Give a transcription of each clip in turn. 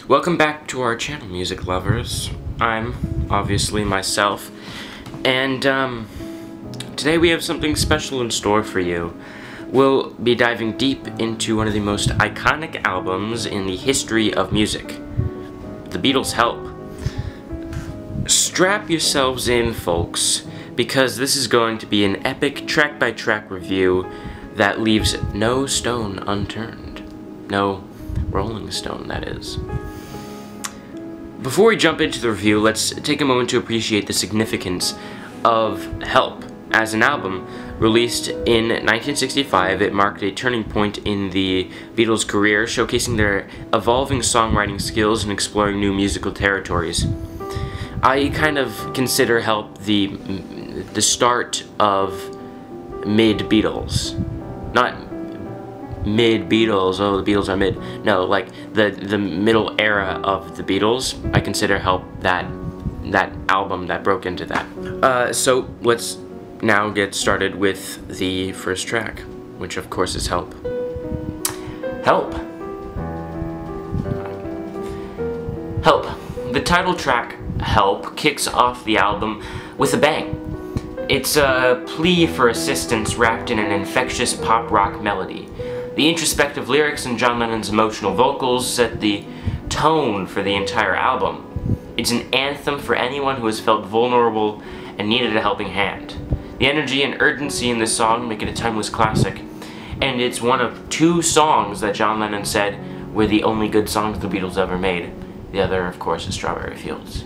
Welcome back to our channel, music lovers. I'm obviously myself, and today we have something special in store for you. We'll be diving deep into one of the most iconic albums in the history of music, The Beatles' Help. Strap yourselves in, folks, because this is going to be an epic track-by-track review that leaves no stone unturned. No Rolling Stone, that is. Before we jump into the review, let's take a moment to appreciate the significance of Help. As an album released in 1965, it marked a turning point in the Beatles' career, showcasing their evolving songwriting skills and exploring new musical territories. I kind of consider Help the start of mid-Beatles. Not mid-Beatles, oh, the Beatles are mid. No, like the middle era of the Beatles. I consider Help that album that broke into that. So let's now get started with the first track, which of course is Help. Help. Help. The title track, Help, kicks off the album with a bang. It's a plea for assistance wrapped in an infectious pop-rock melody. The introspective lyrics and John Lennon's emotional vocals set the tone for the entire album. It's an anthem for anyone who has felt vulnerable and needed a helping hand. The energy and urgency in this song make it a timeless classic, and it's one of two songs that John Lennon said were the only good songs the Beatles ever made. The other, of course, is Strawberry Fields.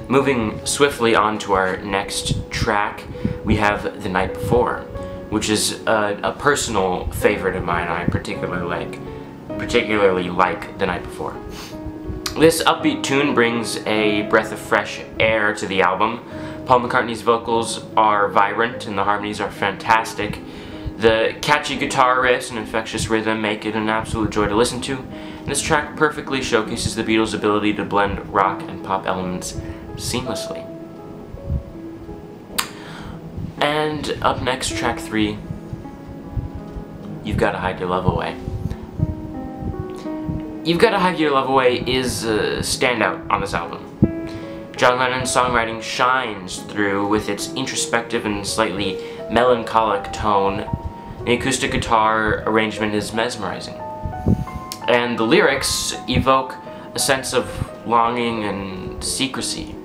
Moving swiftly on to our next track, we have The Night Before, which is a personal favorite of mine. I particularly like The Night Before. This upbeat tune brings a breath of fresh air to the album. Paul McCartney's vocals are vibrant and the harmonies are fantastic. The catchy guitar riffs and infectious rhythm make it an absolute joy to listen to. And this track perfectly showcases the Beatles' ability to blend rock and pop elements seamlessly. And up next, track 3, You've Gotta Hide Your Love Away. You've Gotta Hide Your Love Away is a standout on this album. John Lennon's songwriting shines through with its introspective and slightly melancholic tone. The acoustic guitar arrangement is mesmerizing. And the lyrics evoke a sense of longing and secrecy.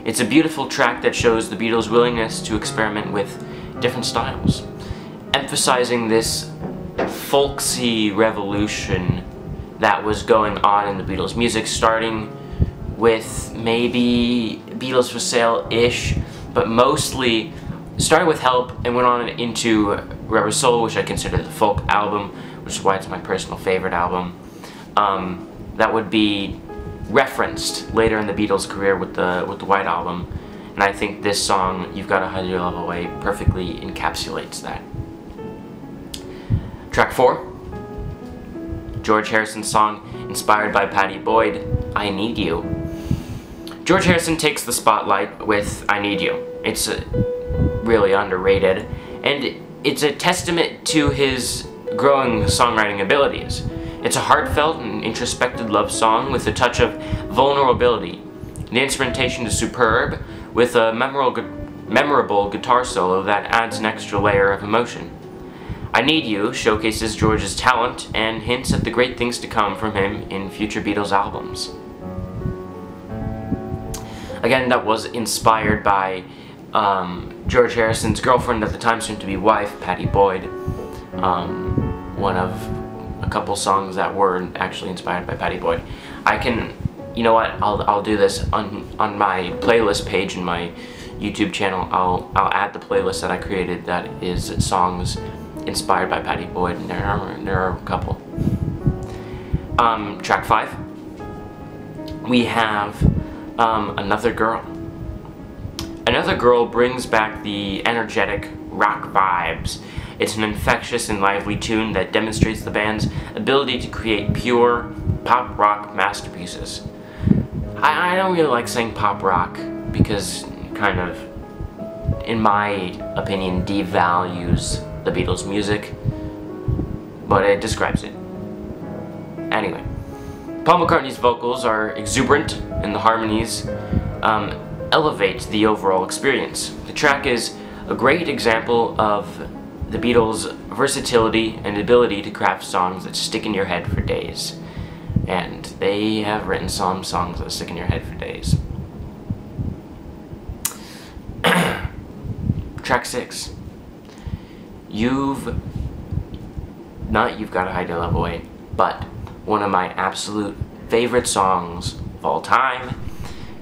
It's a beautiful track that shows the Beatles' willingness to experiment with different styles, emphasizing this folksy revolution that was going on in the Beatles' music, starting with maybe Beatles for Sale-ish, but mostly started with Help and went on into Rubber Soul, which I consider the folk album, which is why it's my personal favorite album. That would be referenced later in the Beatles' career with the White Album, and I think this song, You've Gotta Hide Your Love Away, perfectly encapsulates that. Track 4, George Harrison's song inspired by Pattie Boyd, I Need You. George Harrison takes the spotlight with I Need You. It's really underrated, and it's a testament to his growing songwriting abilities. It's a heartfelt and introspective love song with a touch of vulnerability. The instrumentation is superb, with a memorable guitar solo that adds an extra layer of emotion. I Need You showcases George's talent and hints at the great things to come from him in future Beatles albums. Again, that was inspired by George Harrison's girlfriend at the time, soon to be wife, Pattie Boyd. One of a couple songs that were actually inspired by Pattie Boyd. I can, you know what, I'll do this on my playlist page in my YouTube channel. I'll add the playlist that I created that is songs inspired by Pattie Boyd, and there are a couple. Track 5, we have Another Girl. Another Girl brings back the energetic rock vibes. It's an infectious and lively tune that demonstrates the band's ability to create pure pop rock masterpieces. I don't really like saying pop rock because it kind of, in my opinion, devalues the Beatles' music, but it describes it. Anyway, Paul McCartney's vocals are exuberant, and the harmonies elevate the overall experience. The track is a great example of the Beatles' versatility and ability to craft songs that stick in your head for days. And they have written some songs that stick in your head for days. Track 6. You've Gotta Hide Your Love Away, but one of my absolute favorite songs of all time,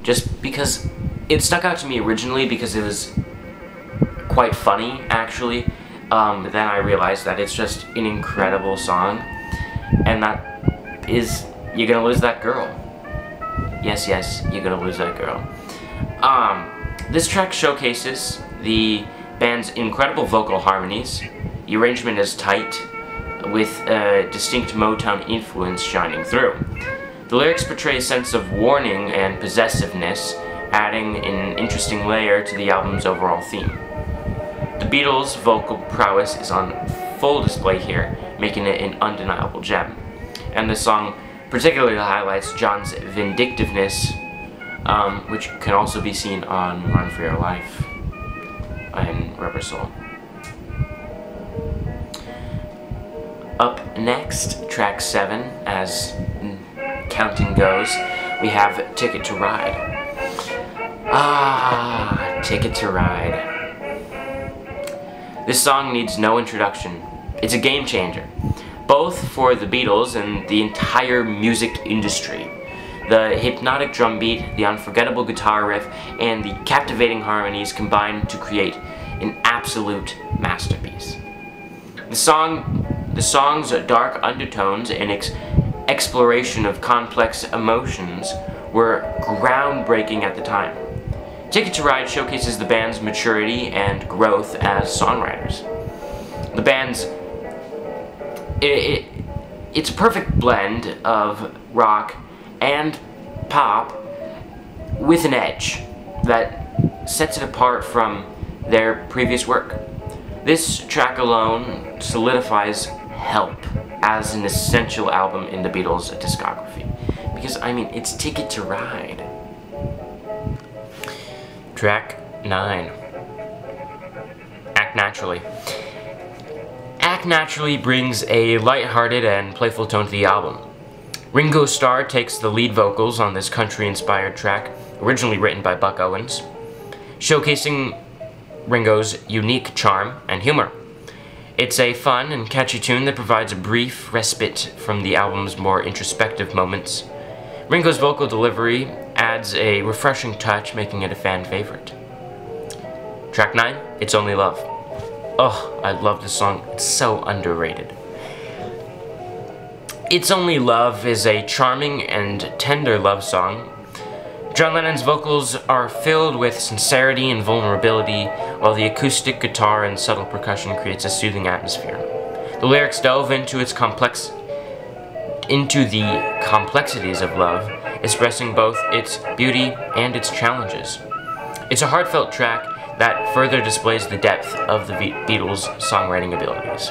just because it stuck out to me originally because it was quite funny, actually. Then I realized that it's just an incredible song, and that is You're Gonna Lose That Girl. Yes, You're Gonna Lose That Girl. This track showcases the band's incredible vocal harmonies. The arrangement is tight, with a distinct Motown influence shining through. The lyrics portray a sense of warning and possessiveness, adding an interesting layer to the album's overall theme. The Beatles' vocal prowess is on full display here, making it an undeniable gem. And the song particularly highlights John's vindictiveness, which can also be seen on Run For Your Life and Rubber Soul. Up next, track 7, as counting goes, we have Ticket to Ride. Ticket to Ride. This song needs no introduction. It's a game changer, both for the Beatles and the entire music industry. The hypnotic drum beat, the unforgettable guitar riff, and the captivating harmonies combine to create an absolute masterpiece. The song's dark undertones and exploration of complex emotions were groundbreaking at the time. Ticket to Ride showcases the band's maturity and growth as songwriters. The band's... It's a perfect blend of rock and pop with an edge that sets it apart from their previous work. This track alone solidifies Help as an essential album in the Beatles' discography. Because, I mean, it's Ticket to Ride. Track 9. Act Naturally. Act Naturally brings a lighthearted and playful tone to the album. Ringo Starr takes the lead vocals on this country-inspired track, originally written by Buck Owens, showcasing Ringo's unique charm and humor. It's a fun and catchy tune that provides a brief respite from the album's more introspective moments. Ringo's vocal delivery adds a refreshing touch, making it a fan favorite. Track 9, It's Only Love. Oh, I love this song. It's so underrated. It's Only Love is a charming and tender love song. John Lennon's vocals are filled with sincerity and vulnerability, while the acoustic guitar and subtle percussion creates a soothing atmosphere. The lyrics delve into the complexities of love, expressing both its beauty and its challenges. It's a heartfelt track that further displays the depth of the Beatles' songwriting abilities.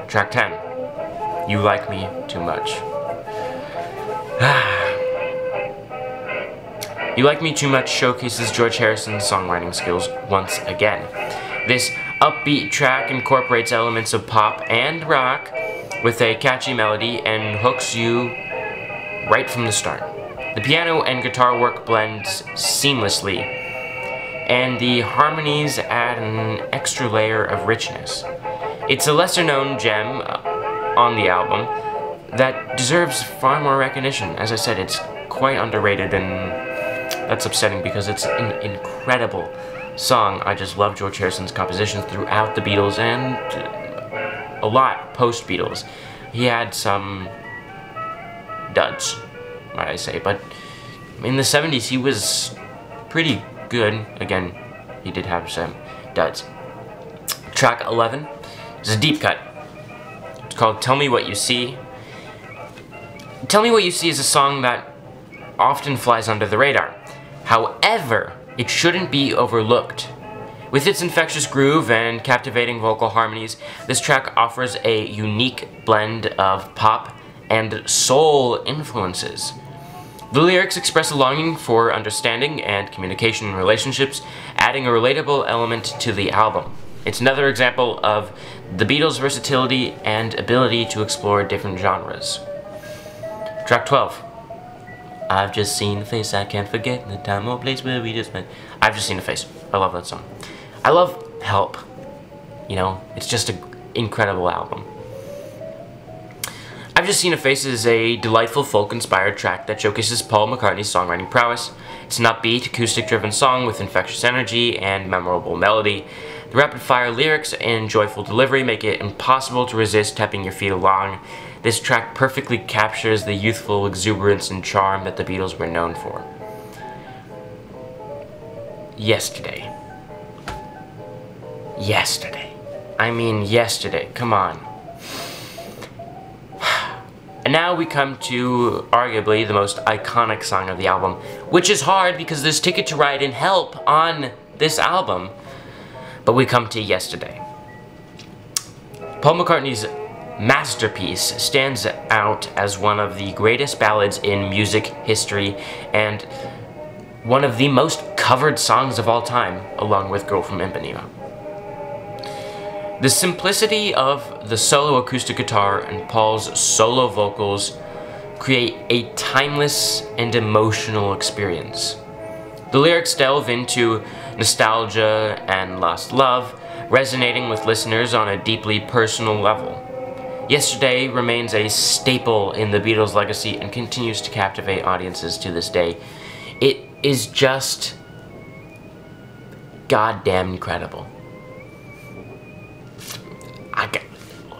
Track 10, You Like Me Too Much. You Like Me Too Much showcases George Harrison's songwriting skills once again. This upbeat track incorporates elements of pop and rock with a catchy melody and hooks you right from the start. The piano and guitar work blends seamlessly, and the harmonies add an extra layer of richness. It's a lesser-known gem on the album that deserves far more recognition. As I said, it's quite underrated, and that's upsetting because it's an incredible song. I just love George Harrison's compositions throughout the Beatles and a lot post-Beatles. He had some duds, might I say, but in the 70s he was pretty good. Again, he did have some duds. Track 11 is a deep cut. It's called Tell Me What You See. Tell Me What You See is a song that often flies under the radar. However, it shouldn't be overlooked. With its infectious groove and captivating vocal harmonies, this track offers a unique blend of pop, and soul influences. The lyrics express a longing for understanding and communication in relationships, adding a relatable element to the album. It's another example of the Beatles' versatility and ability to explore different genres. Track 12. I've just seen a face I can't forget, the time or place where we just met. I've just seen a face. I love that song. I love Help. You know, it's just an incredible album. I've Just Seen a Face is a delightful folk-inspired track that showcases Paul McCartney's songwriting prowess. It's an upbeat, acoustic-driven song with infectious energy and memorable melody. The rapid-fire lyrics and joyful delivery make it impossible to resist tapping your feet along. This track perfectly captures the youthful exuberance and charm that the Beatles were known for. Yesterday. I mean yesterday, come on. And now we come to arguably the most iconic song of the album, which is hard because there's Ticket to Ride and Help on this album. But we come to Yesterday. Paul McCartney's masterpiece stands out as one of the greatest ballads in music history and one of the most covered songs of all time, along with Girl from Ipanema. The simplicity of the solo acoustic guitar and Paul's solo vocals create a timeless and emotional experience. The lyrics delve into nostalgia and lost love, resonating with listeners on a deeply personal level. Yesterday remains a staple in the Beatles' legacy and continues to captivate audiences to this day. It is just goddamn incredible.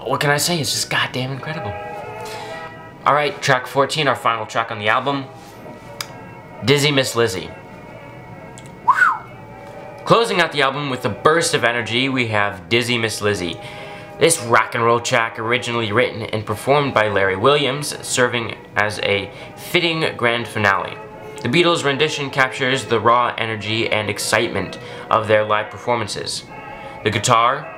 What can I say? It's just goddamn incredible. Alright, track 14, our final track on the album. Dizzy Miss Lizzy. Closing out the album with a burst of energy, we have Dizzy Miss Lizzy. This rock and roll track, originally written and performed by Larry Williams, serving as a fitting grand finale. The Beatles' rendition captures the raw energy and excitement of their live performances. The guitar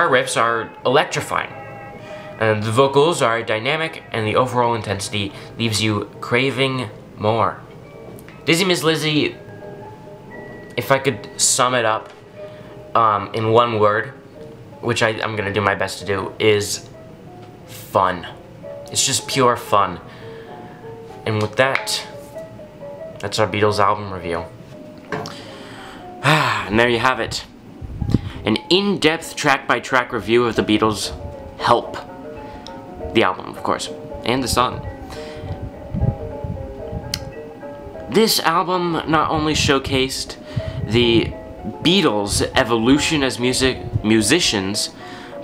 riffs are electrifying. The vocals are dynamic, and the overall intensity leaves you craving more. Dizzy Miss Lizzy, if I could sum it up in one word, which I'm going to do my best to do, is fun. It's just pure fun. And with that, that's our Beatles album review. And there you have it. An in-depth track-by-track review of the Beatles' Help. The album, of course, and the song. This album not only showcased the Beatles' evolution as musicians,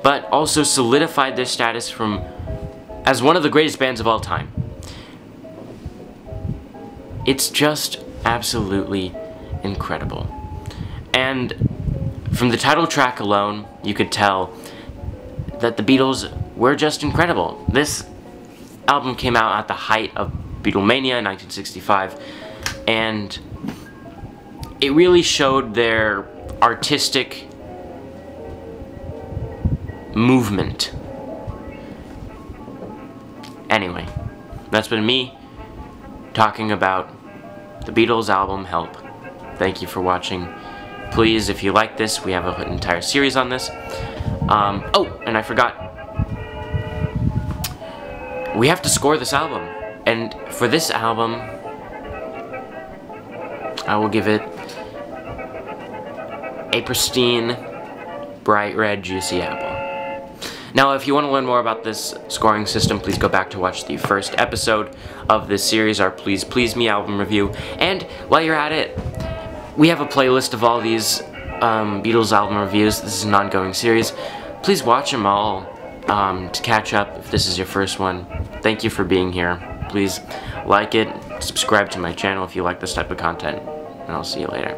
but also solidified their status as one of the greatest bands of all time. It's just absolutely incredible. And from the title track alone, you could tell that the Beatles were just incredible. This album came out at the height of Beatlemania in 1965, and it really showed their artistic movement. Anyway, that's been me talking about the Beatles album Help. Thank you for watching. Please, if you like this, we have an entire series on this. Oh, and I forgot. We have to score this album. And for this album, I will give it a pristine, bright red, juicy apple. Now, if you want to learn more about this scoring system, please go back to watch the first episode of this series, our Please Please Me album review. And while you're at it, we have a playlist of all these Beatles album reviews. This is an ongoing series. Please watch them all to catch up if this is your first one. Thank you for being here. Please like it, subscribe to my channel if you like this type of content, and I'll see you later.